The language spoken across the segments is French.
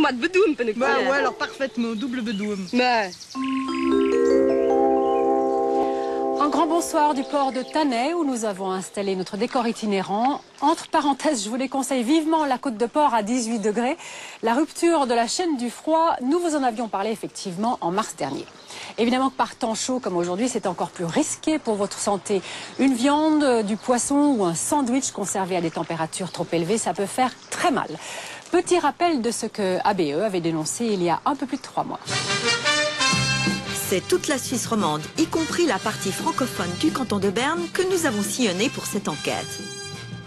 maar het bedoelen ben ik. Bah ouais, alors parfaitement, double bedoum. Mais... Un grand bonsoir du port de Thanet où nous avons installé notre décor itinérant. Entre parenthèses, je vous déconseille vivement la côte de port à 18 degrés. La rupture de la chaîne du froid, nous vous en avions parlé effectivement en mars dernier. Évidemment que par temps chaud comme aujourd'hui, c'est encore plus risqué pour votre santé. Une viande, du poisson ou un sandwich conservé à des températures trop élevées, ça peut faire très mal. Petit rappel de ce que ABE avait dénoncé il y a un peu plus de 3 mois. C'est toute la Suisse romande, y compris la partie francophone du canton de Berne, que nous avons sillonné pour cette enquête.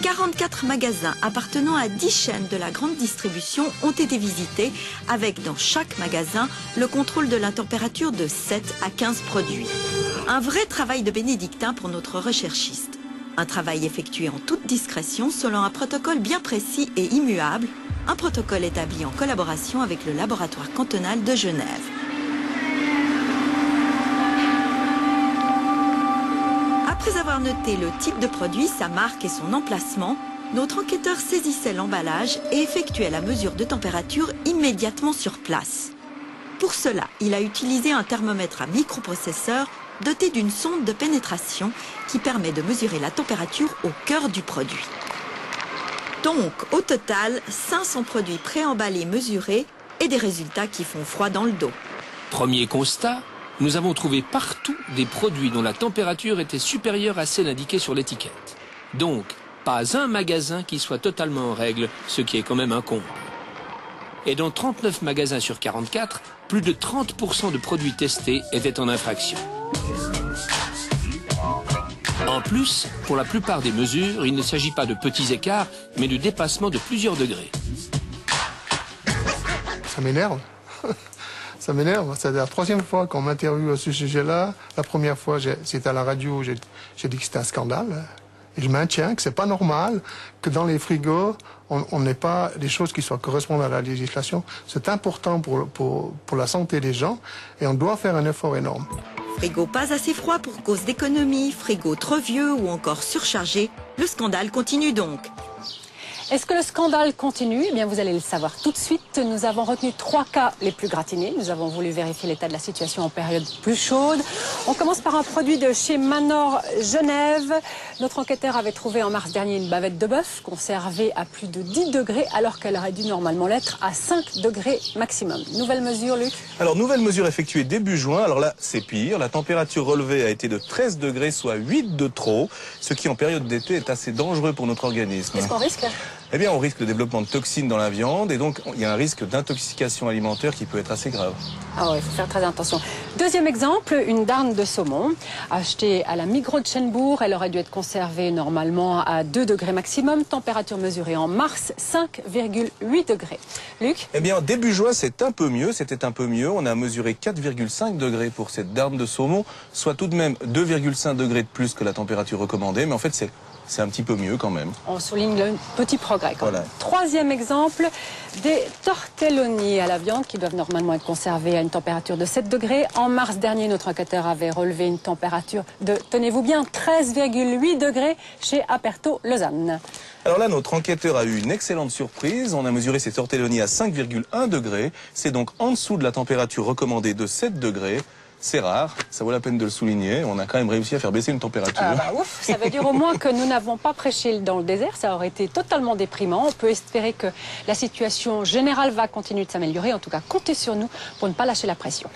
44 magasins appartenant à 10 chaînes de la grande distribution ont été visités, avec dans chaque magasin le contrôle de la température de 7 à 15 produits. Un vrai travail de bénédictin pour notre recherchiste. Un travail effectué en toute discrétion selon un protocole bien précis et immuable, un protocole établi en collaboration avec le laboratoire cantonal de Genève. Après avoir noté le type de produit, sa marque et son emplacement, notre enquêteur saisissait l'emballage et effectuait la mesure de température immédiatement sur place. Pour cela, il a utilisé un thermomètre à microprocesseur doté d'une sonde de pénétration qui permet de mesurer la température au cœur du produit. Donc, au total, 500 produits préemballés mesurés et des résultats qui font froid dans le dos. Premier constat, nous avons trouvé partout des produits dont la température était supérieure à celle indiquée sur l'étiquette. Donc, pas un magasin qui soit totalement en règle, ce qui est quand même un comble. Et dans 39 magasins sur 44, plus de 30% de produits testés étaient en infraction. En plus, pour la plupart des mesures, il ne s'agit pas de petits écarts, mais de dépassements de plusieurs degrés. Ça m'énerve. Ça m'énerve. C'est la troisième fois qu'on m'interviewe à ce sujet-là. La première fois, c'était à la radio, j'ai dit que c'était un scandale. Et je maintiens que c'est pas normal que dans les frigos, on n'ait pas des choses qui correspondent à la législation. C'est important pour la santé des gens et on doit faire un effort énorme. Frigo pas assez froid pour cause d'économie, frigo trop vieux ou encore surchargé, le scandale continue donc. Est-ce que le scandale continue? Eh bien, vous allez le savoir tout de suite. Nous avons retenu 3 cas les plus gratinés. Nous avons voulu vérifier l'état de la situation en période plus chaude. On commence par un produit de chez Manor Genève. Notre enquêteur avait trouvé en mars dernier une bavette de bœuf conservée à plus de 10 degrés alors qu'elle aurait dû normalement l'être à 5 degrés maximum. Nouvelle mesure, Luc? Alors, nouvelle mesure effectuée début juin. Alors là, c'est pire. La température relevée a été de 13 degrés, soit 8 de trop, ce qui en période d'été est assez dangereux pour notre organisme. Qu'est-ce qu'on risque? Eh bien, on risque le développement de toxines dans la viande et donc il y a un risque d'intoxication alimentaire qui peut être assez grave. Ah ouais, il faut faire très attention. Deuxième exemple, une darne de saumon achetée à la Migros de Schenbourg. Elle aurait dû être conservée normalement à 2 degrés maximum. Température mesurée en mars, 5,8 degrés. Luc? Eh bien, début juin, c'était un peu mieux. On a mesuré 4,5 degrés pour cette darne de saumon, soit tout de même 2,5 degrés de plus que la température recommandée. Mais en fait, c'est un petit peu mieux quand même. On souligne le petit progrès quand même. Voilà. Troisième exemple, des tortelloni à la viande qui doivent normalement être conservés à une température de 7 degrés. En mars dernier, notre enquêteur avait relevé une température de, tenez-vous bien, 13,8 degrés chez Aperto Lausanne. Alors là, notre enquêteur a eu une excellente surprise. On a mesuré ces tortelloni à 5,1 degrés. C'est donc en dessous de la température recommandée de 7 degrés. C'est rare, ça vaut la peine de le souligner. On a quand même réussi à faire baisser une température. Ah bah ouf, ça veut dire au moins que nous n'avons pas prêché dans le désert. Ça aurait été totalement déprimant. On peut espérer que la situation générale va continuer de s'améliorer. En tout cas, comptez sur nous pour ne pas lâcher la pression.